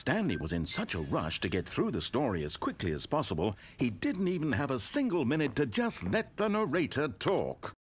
Stanley was in such a rush to get through the story as quickly as possible, he didn't even have a single minute to just let the narrator talk.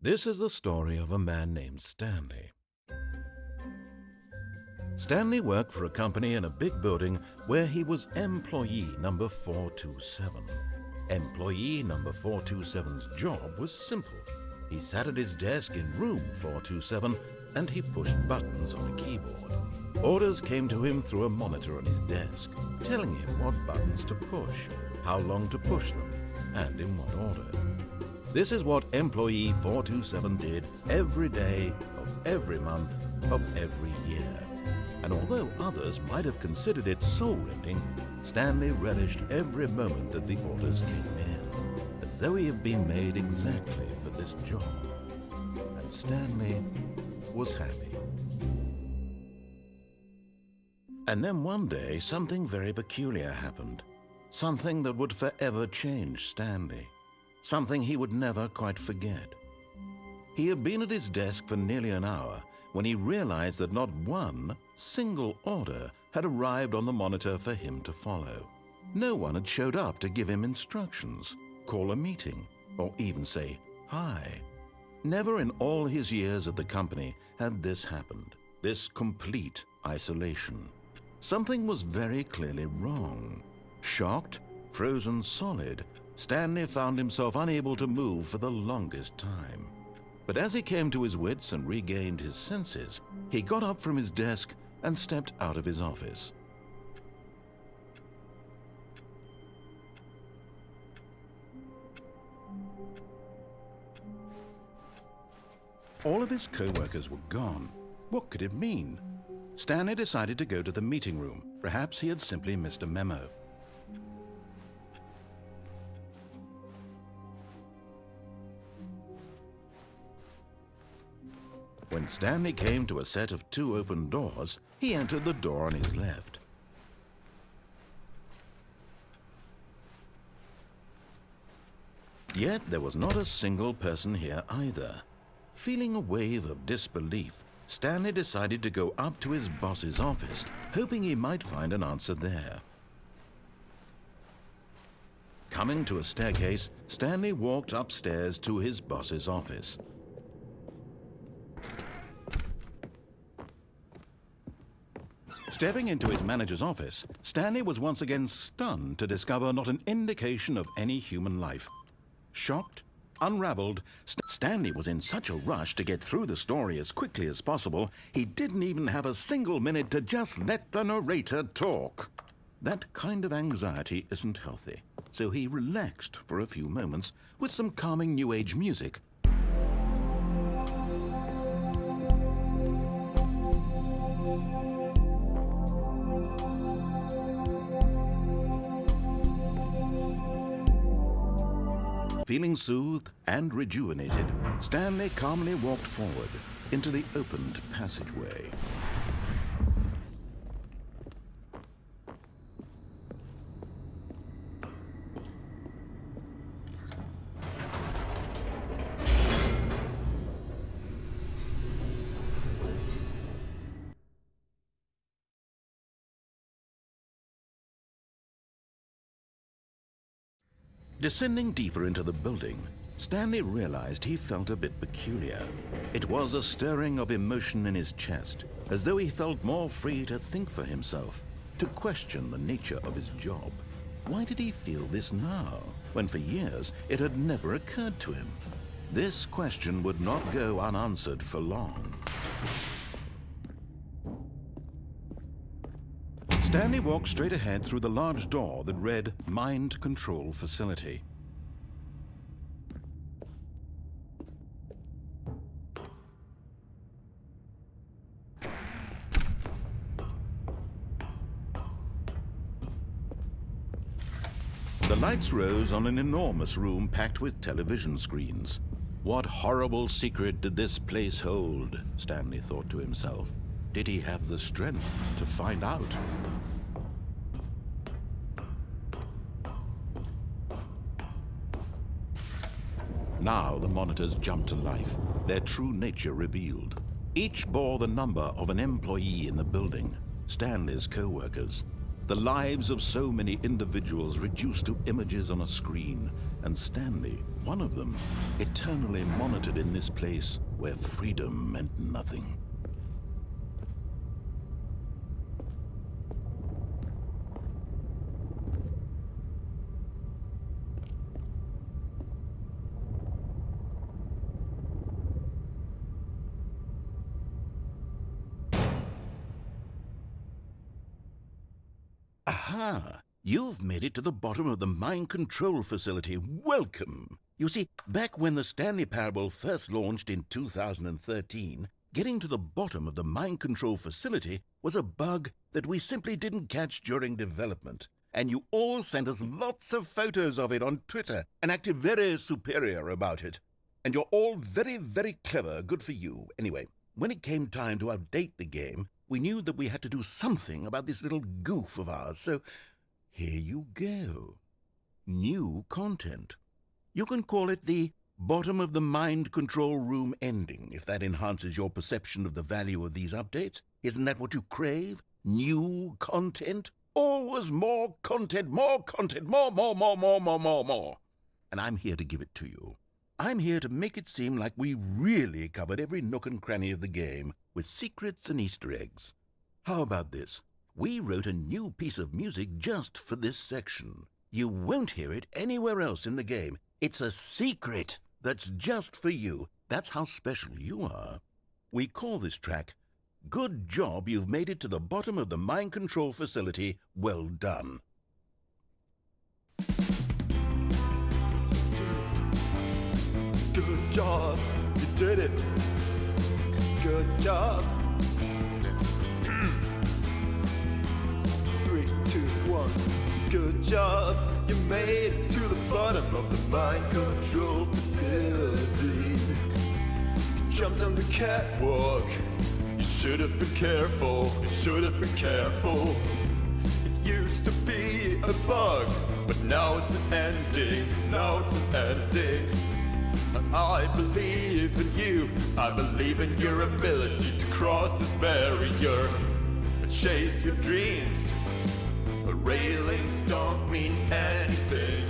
This is the story of a man named Stanley. Stanley worked for a company in a big building where he was employee number 427. Employee number 427's job was simple. He sat at his desk in room 427 and he pushed buttons on a keyboard. Orders came to him through a monitor on his desk, telling him what buttons to push, how long to push them, and in what order. This is what employee 427 did every day of every month of every year. And although others might have considered it soul-rending, Stanley relished every moment that the orders came in, as though he had been made exactly for this job. And Stanley was happy. And then one day, something very peculiar happened. Something that would forever change Stanley. Something he would never quite forget. He had been at his desk for nearly an hour when he realized that not one single order had arrived on the monitor for him to follow. No one had showed up to give him instructions, call a meeting, or even say hi. Never in all his years at the company had this happened, this complete isolation. Something was very clearly wrong. Shocked, frozen solid, Stanley found himself unable to move for the longest time. But as he came to his wits and regained his senses, he got up from his desk and stepped out of his office. All of his co-workers were gone. What could it mean? Stanley decided to go to the meeting room. Perhaps he had simply missed a memo. When Stanley came to a set of 2 open doors, he entered the door on his left. Yet there was not a single person here either. Feeling a wave of disbelief, Stanley decided to go up to his boss's office, hoping he might find an answer there. Coming to a staircase, Stanley walked upstairs to his boss's office. Stepping into his manager's office, Stanley was once again stunned to discover not an indication of any human life. Shocked, unraveled, Stanley was in such a rush to get through the story as quickly as possible, he didn't even have a single minute to just let the narrator talk. That kind of anxiety isn't healthy, so he relaxed for a few moments with some calming New Age music. Feeling soothed and rejuvenated, Stanley calmly walked forward into the opened passageway. Descending deeper into the building, Stanley realized he felt a bit peculiar. It was a stirring of emotion in his chest, as though he felt more free to think for himself, to question the nature of his job. Why did he feel this now, when for years it had never occurred to him? This question would not go unanswered for long. Stanley walked straight ahead through the large door that read Mind Control Facility. The lights rose on an enormous room packed with television screens. What horrible secret did this place hold? Stanley thought to himself. Did he have the strength to find out? Now the monitors jumped to life, their true nature revealed. Each bore the number of an employee in the building, Stanley's co-workers. The lives of so many individuals reduced to images on a screen, and Stanley, one of them, eternally monitored in this place where freedom meant nothing. Aha! You've made it to the bottom of the mind control facility. Welcome! You see, back when the Stanley Parable first launched in 2013, getting to the bottom of the mind control facility was a bug that we simply didn't catch during development. And you all sent us lots of photos of it on Twitter and acted very superior about it. And you're all very, very clever. Good for you. Anyway, when it came time to update the game, we knew that we had to do something about this little goof of ours, so here you go. New content. You can call it the bottom of the mind control room ending, if that enhances your perception of the value of these updates. Isn't that what you crave? New content? Always more content, more content, more. And I'm here to give it to you. I'm here to make it seem like we really covered every nook and cranny of the game, with secrets and Easter eggs. How about this? We wrote a new piece of music just for this section. You won't hear it anywhere else in the game. It's a secret that's just for you. That's how special you are. We call this track, Good Job You've Made It to the Bottom of the Mind Control Facility. Well done. Good job, you did it. Good job. 3, 2, 1. Good job, you made it to the bottom of the mind control facility. You jumped on the catwalk. You should have been careful. You should have been careful. It used to be a bug, but now it's an ending. Now it's an ending. I believe in you. I believe in your ability to cross this barrier and chase your dreams. But railings don't mean anything.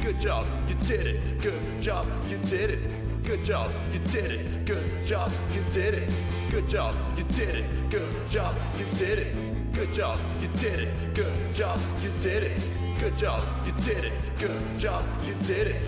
Good job, you did it. Good job, you did it. Good job, you did it. Good job, you did it. Good job, you did it. Good job, you did it. Good job, you did it. Good job, you did it. Good job, you did it. Good job, you did it.